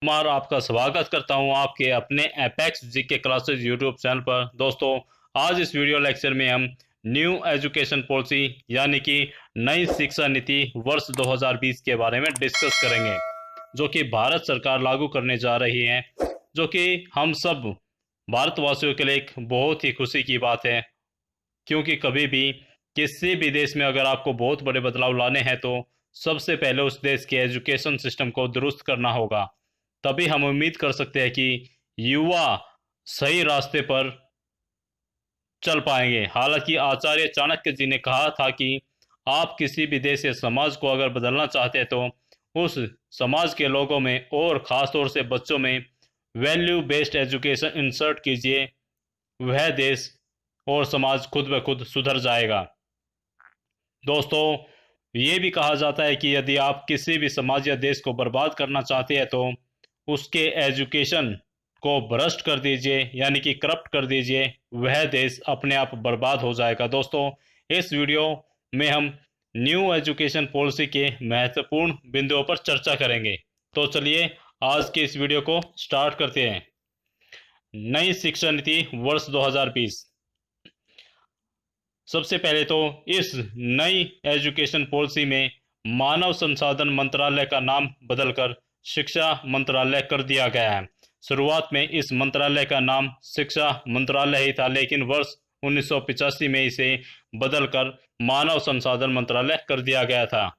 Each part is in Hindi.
कुमार आपका स्वागत करता हूं आपके अपने apex GK classes YouTube channel पर। दोस्तों, आज इस वीडियो लेक्चर में हम न्यू एजुकेशन पॉलिसी यानी कि नई शिक्षा नीति वर्ष 2020 के बारे में डिस्कस करेंगे, जो कि भारत सरकार लागू करने जा रही है, जो कि हम सब भारतवासियों के लिए एक बहुत ही खुशी की बात है। क्योंकि कभी भी किसी भी देश में अगर आपको बहुत बड़े बदलाव लाने हैं तो सबसे पहले उस देश के एजुकेशन सिस्टम को दुरुस्त करना होगा। तभी हम उम्मीद कर सकते हैं कि युवा सही रास्ते पर चल पाएंगे। हालांकि आचार्य चाणक्य जी ने कहा था कि आप किसी भी देश या समाज को अगर बदलना चाहते हैं तो उस समाज के लोगों में और ख़ास तौर से बच्चों में वैल्यू बेस्ड एजुकेशन इंसर्ट कीजिए। वह देश और समाज खुद ब खुद सुधर जाएगा। दोस्तों, ये भी कहा जाता है कि यदि आप किसी भी समाज या देश को बर्बाद करना चाहते हैं तो उसके एजुकेशन को भ्रष्ट कर दीजिए, यानी कि करप्ट कर दीजिए। वह देश अपने आप बर्बाद हो जाएगा। दोस्तों, इस वीडियो में हम न्यू एजुकेशन पॉलिसी के महत्वपूर्ण बिंदुओं पर चर्चा करेंगे। तो चलिए आज के इस वीडियो को स्टार्ट करते हैं। नई शिक्षा नीति वर्ष 2020। सबसे पहले तो इस नई एजुकेशन पॉलिसी में मानव संसाधन मंत्रालय का नाम बदलकर शिक्षा मंत्रालय कर दिया गया है। शुरुआत में इस मंत्रालय का नाम शिक्षा मंत्रालय ही था, लेकिन वर्ष 1985 में इसे बदलकर मानव संसाधन मंत्रालय कर दिया गया था।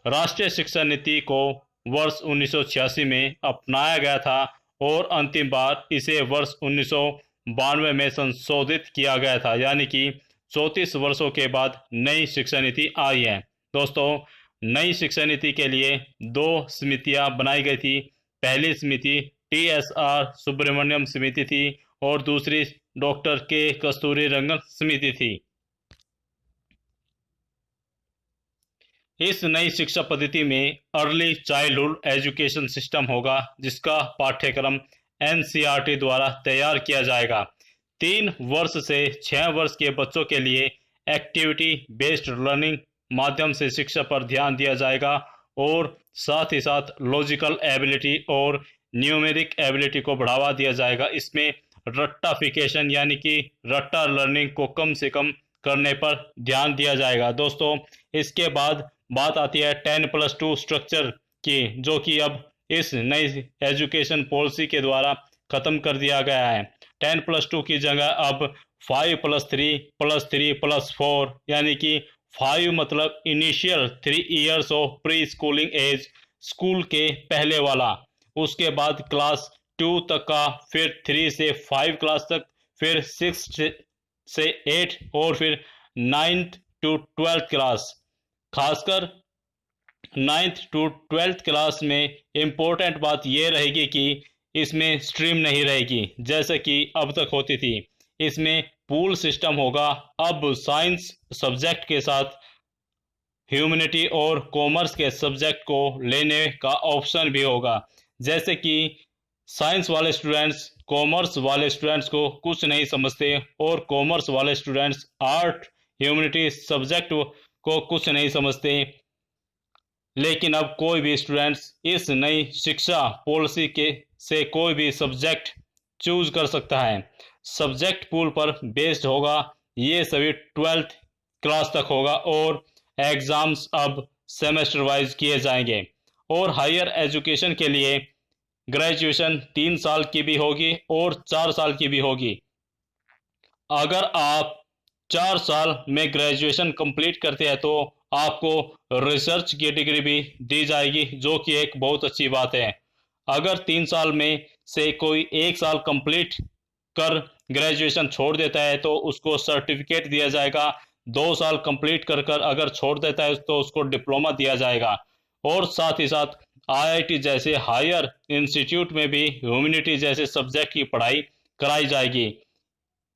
राष्ट्रीय शिक्षा नीति को वर्ष 1986 में अपनाया गया था और अंतिम बार इसे वर्ष 1992 में संशोधित किया गया था, यानी कि 34 वर्षों के बाद नई शिक्षा नीति आई है। दोस्तों, नई शिक्षा नीति के लिए दो समितियां बनाई गई थी। पहली समिति TSR सुब्रमण्यम समिति थी और दूसरी डॉक्टर के कस्तूरीरंगन समिति थी। इस नई शिक्षा पद्धति में अर्ली चाइल्डहुड एजुकेशन सिस्टम होगा, जिसका पाठ्यक्रम NCERT द्वारा तैयार किया जाएगा। 3 वर्ष से 6 वर्ष के बच्चों के लिए एक्टिविटी बेस्ड लर्निंग माध्यम से शिक्षा पर ध्यान दिया जाएगा और साथ ही साथ लॉजिकल एबिलिटी और न्यूमेरिक एबिलिटी को बढ़ावा दिया जाएगा। इसमें रट्टाफिकेशन यानी कि रट्टा लर्निंग को कम से कम करने पर ध्यान दिया जाएगा। दोस्तों, इसके बाद बात आती है 10+2 स्ट्रक्चर की, जो कि अब इस नई एजुकेशन पॉलिसी के द्वारा खत्म कर दिया गया है। 10+2 की जगह अब 5+3+3+4 यानी कि 5 मतलब initial 3 years of pre schooling age, school के पहले वाला, उसके बाद क्लास 2 तक का, फिर 3 से 5 क्लास तक, फिर 6 से 8 और फिर 9th to 12th क्लास। खासकर 9th to 12th क्लास में इम्पोर्टेंट बात यह रहेगी कि इसमें स्ट्रीम नहीं रहेगी जैसे कि अब तक होती थी। इसमें पूल सिस्टम होगा। अब साइंस सब्जेक्ट के साथ ह्यूमैनिटी और कॉमर्स के सब्जेक्ट को लेने का ऑप्शन भी होगा। जैसे कि साइंस वाले स्टूडेंट्स कॉमर्स वाले स्टूडेंट्स को कुछ नहीं समझते और कॉमर्स वाले स्टूडेंट्स आर्ट ह्यूमैनिटी सब्जेक्ट को कुछ नहीं समझते। लेकिन अब कोई भी स्टूडेंट्स इस नई शिक्षा पॉलिसी के से कोई भी सब्जेक्ट चूज कर सकता है। सब्जेक्ट पूल पर बेस्ड होगा। ये सभी 12th क्लास तक होगा और एग्जाम्स अब सेमेस्टर वाइज किए जाएंगे। और हायर एजुकेशन के लिए ग्रेजुएशन 3 साल की भी होगी और 4 साल की भी होगी। अगर आप 4 साल में ग्रेजुएशन कंप्लीट करते हैं तो आपको रिसर्च की डिग्री भी दी जाएगी, जो कि एक बहुत अच्छी बात है। अगर 3 साल में से कोई 1 साल कंप्लीट कर ग्रेजुएशन छोड़ देता है तो उसको सर्टिफिकेट दिया जाएगा। 2 साल कंप्लीट कर कर अगर छोड़ देता है तो उसको डिप्लोमा दिया जाएगा। और साथ ही साथ IIT जैसे हायर इंस्टीट्यूट में भी ह्यूमैनिटी जैसे सब्जेक्ट की पढ़ाई कराई जाएगी।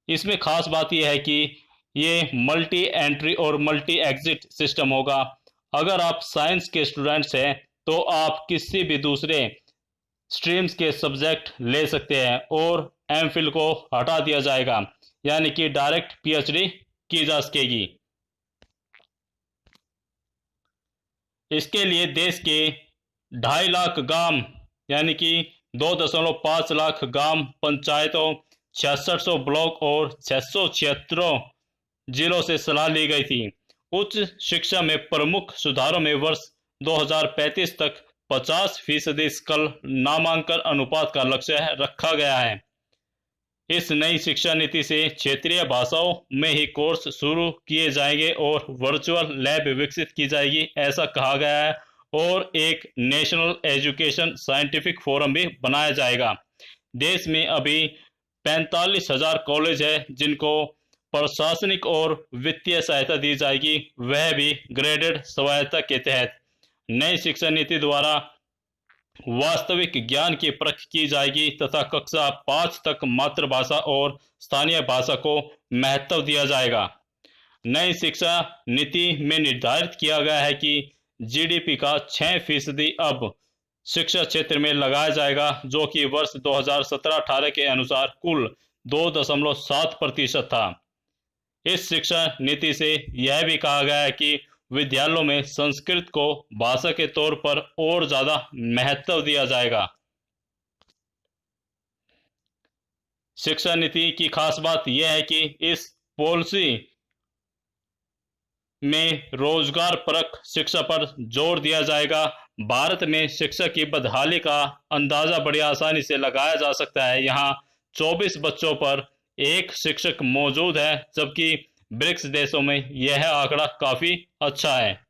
इसमें खास बात यह है कि ये मल्टी एंट्री और मल्टी एग्जिट सिस्टम होगा। अगर आप साइंस के स्टूडेंट्स हैं तो आप किसी भी दूसरे स्ट्रीम्स के सब्जेक्ट ले सकते हैं और MPhil को हटा दिया जाएगा, यानी कि डायरेक्ट PhD की जा सकेगी। इसके लिए देश के 2.5 लाख गांव यानी कि 2.5 लाख ग्राम पंचायतों, 6600 ब्लॉक और 676 जिलों से सलाह ली गई थी। उच्च शिक्षा में प्रमुख सुधारों में वर्ष 2035 तक 50% स्कल नामांकन अनुपात का लक्ष्य रखा गया है। इस नई शिक्षा नीति से क्षेत्रीय भाषाओं में ही कोर्स शुरू किए जाएंगे और वर्चुअल लैब विकसित की जाएगी, ऐसा कहा गया है। और एक नेशनल एजुकेशन साइंटिफिक फोरम भी बनाया जाएगा। देश में अभी 45,000 कॉलेज है जिनको प्रशासनिक और वित्तीय सहायता दी जाएगी, वह भी ग्रेडेड स्वायत्तता के तहत। नई शिक्षा नीति द्वारा वास्तविक ज्ञान की परख की जाएगी तथा कक्षा 5 तक मातृभाषा और स्थानीय भाषा को महत्व दिया जाएगा। नई शिक्षा नीति में निर्धारित किया गया है कि जीडीपी का 6% अब शिक्षा क्षेत्र में लगाया जाएगा, जो कि वर्ष 2017-18 के अनुसार कुल 2.7% था। इस शिक्षा नीति से यह भी कहा गया है कि विद्यालयों में संस्कृत को भाषा के तौर पर और ज्यादा महत्व दिया जाएगा। शिक्षा नीति की खास बात यह है कि इस पॉलिसी में रोजगार परक शिक्षा पर जोर दिया जाएगा। भारत में शिक्षा की बदहाली का अंदाजा बड़ी आसानी से लगाया जा सकता है। यहाँ 24 बच्चों पर एक शिक्षक मौजूद है, जबकि ब्रिक्स देशों में यह आंकड़ा काफी अच्छा है।